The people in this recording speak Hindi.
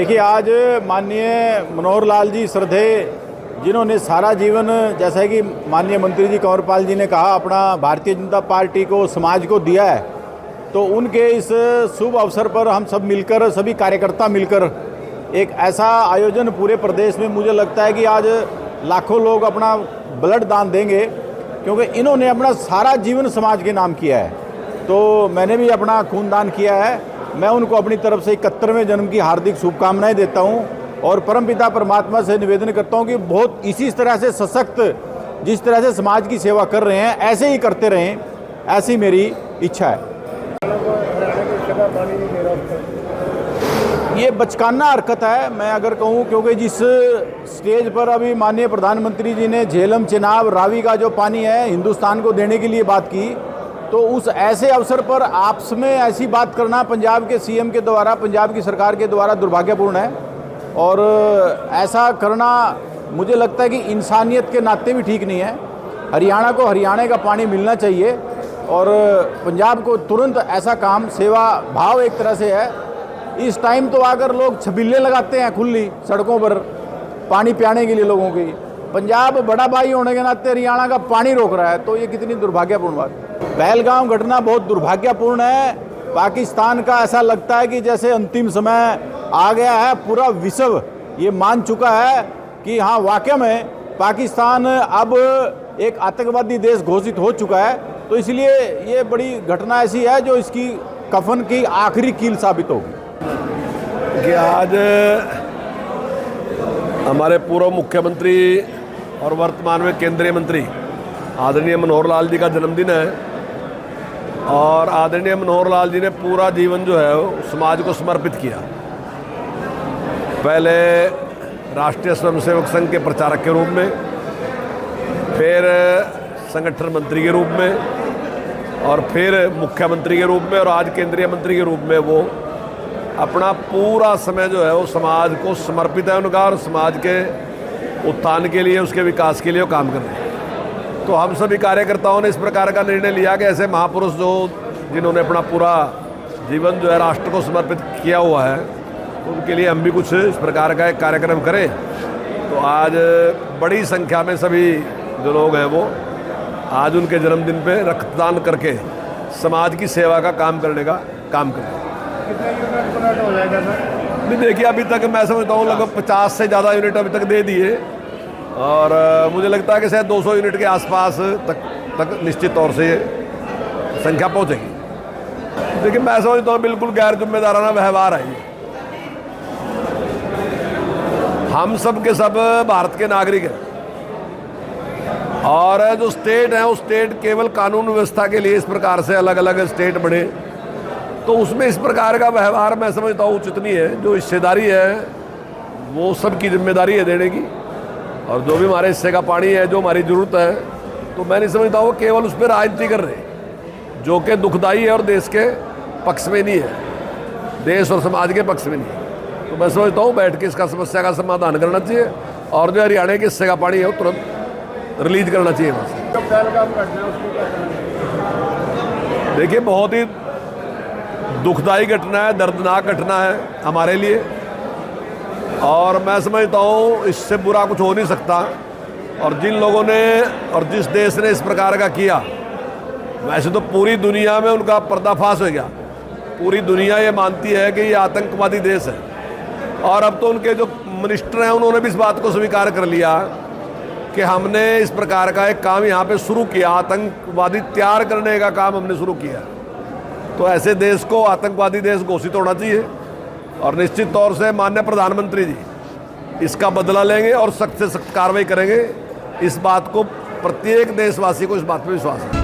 देखिए, आज माननीय मनोहर लाल जी श्रद्धे, जिन्होंने सारा जीवन, जैसा कि माननीय मंत्री जी कंवरपाल जी ने कहा, अपना भारतीय जनता पार्टी को, समाज को दिया है, तो उनके इस शुभ अवसर पर हम सब मिलकर, सभी कार्यकर्ता मिलकर एक ऐसा आयोजन पूरे प्रदेश में, मुझे लगता है कि आज लाखों लोग अपना ब्लड दान देंगे, क्योंकि इन्होंने अपना सारा जीवन समाज के नाम किया है। तो मैंने भी अपना खूनदान किया है। मैं उनको अपनी तरफ से 71वें जन्म की हार्दिक शुभकामनाएं देता हूं और परमपिता परमात्मा से निवेदन करता हूं कि बहुत इसी तरह से सशक्त, जिस तरह से समाज की सेवा कर रहे हैं, ऐसे ही करते रहें, ऐसी मेरी इच्छा है। ये बचकाना हरकत है, मैं अगर कहूं, क्योंकि जिस स्टेज पर अभी माननीय प्रधानमंत्री जी ने झेलम, चेनाब, रावी का जो पानी है हिंदुस्तान को देने के लिए बात की, तो उस ऐसे अवसर पर आपस में ऐसी बात करना पंजाब के सीएम के द्वारा, पंजाब की सरकार के द्वारा दुर्भाग्यपूर्ण है। और ऐसा करना मुझे लगता है कि इंसानियत के नाते भी ठीक नहीं है। हरियाणा को हरियाणा का पानी मिलना चाहिए और पंजाब को तुरंत ऐसा काम, सेवा भाव एक तरह से है। इस टाइम तो आकर लोग छबीले लगाते हैं खुली सड़कों पर पानी पियाने के लिए लोगों की, पंजाब बड़ा भाई होने के नाते हरियाणा का पानी रोक रहा है, तो ये कितनी दुर्भाग्यपूर्ण बात है। पहलगाम घटना बहुत दुर्भाग्यपूर्ण है। पाकिस्तान का ऐसा लगता है कि जैसे अंतिम समय आ गया है, पूरा विश्व ये मान चुका है कि हाँ, वाकई में पाकिस्तान अब एक आतंकवादी देश घोषित हो चुका है। तो इसलिए ये बड़ी घटना ऐसी है जो इसकी कफन की आखिरी कील साबित होगी। कि आज हमारे पूर्व मुख्यमंत्री और वर्तमान में केंद्रीय मंत्री आदरणीय मनोहर लाल जी का जन्मदिन है और आदरणीय मनोहर लाल जी ने पूरा जीवन जो है वो समाज को समर्पित किया। पहले राष्ट्रीय स्वयंसेवक संघ के प्रचारक के रूप में, फिर संगठन मंत्री के रूप में और फिर मुख्यमंत्री के रूप में और आज केंद्रीय मंत्री के रूप में वो अपना पूरा समय जो है वो समाज को समर्पित है उनका और समाज के उत्थान के लिए, उसके विकास के लिए वो काम कर रहे हैं। तो हम सभी कार्यकर्ताओं ने इस प्रकार का निर्णय लिया कि ऐसे महापुरुष जो जिन्होंने अपना पूरा जीवन जो है राष्ट्र को समर्पित किया हुआ है, तो उनके लिए हम भी कुछ इस प्रकार का एक कार्यक्रम करें। तो आज बड़ी संख्या में सभी जो लोग हैं वो आज उनके जन्मदिन पे रक्तदान करके समाज की सेवा का काम करने का काम करें। कितने यूनिट प्रोडक्ट हो जाएगा सर? नहीं, देखिए, अभी तक मैं समझता हूँ लगभग 50 से ज़्यादा यूनिट अभी तक दे दिए और मुझे लगता है कि शायद 200 यूनिट के आसपास तक निश्चित तौर से ये संख्या पहुँचेगी। देखिए, मैं समझता हूँ बिल्कुल गैर जिम्मेदाराना व्यवहार है ये। हम सब के सब भारत के नागरिक हैं और जो स्टेट हैं, उस स्टेट केवल कानून व्यवस्था के लिए इस प्रकार से अलग अलग स्टेट बने, तो उसमें इस प्रकार का व्यवहार मैं समझता हूँ उचित नहीं है। जो हिस्सेदारी है वो सबकी जिम्मेदारी है देने की, और जो भी हमारे हिस्से का पानी है, जो हमारी ज़रूरत है, तो मैं नहीं समझता हूँ केवल उस पर राजनीति कर रहे, जो कि दुखदाई है और देश के पक्ष में नहीं है, देश और समाज के पक्ष में नहीं है। तो मैं समझता हूँ बैठ के इसका समस्या का समाधान करना चाहिए और जो हरियाणा के हिस्से का पानी है वो तुरंत रिलीज करना चाहिए वहाँ से। देखिए, बहुत ही दुखदाई घटना है, दर्दनाक घटना है हमारे लिए और मैं समझता हूँ इससे बुरा कुछ हो नहीं सकता। और जिन लोगों ने और जिस देश ने इस प्रकार का किया, वैसे तो पूरी दुनिया में उनका पर्दाफाश हो गया, पूरी दुनिया ये मानती है कि ये आतंकवादी देश है और अब तो उनके जो मिनिस्टर हैं उन्होंने भी इस बात को स्वीकार कर लिया कि हमने इस प्रकार का एक काम यहाँ पे शुरू किया, आतंकवादी तैयार करने का काम हमने शुरू किया। तो ऐसे देश को आतंकवादी देश घोषित होना चाहिए और निश्चित तौर से माननीय प्रधानमंत्री जी इसका बदला लेंगे और सख्त से सख्त कार्रवाई करेंगे। इस बात को प्रत्येक देशवासी को इस बात पे विश्वास है।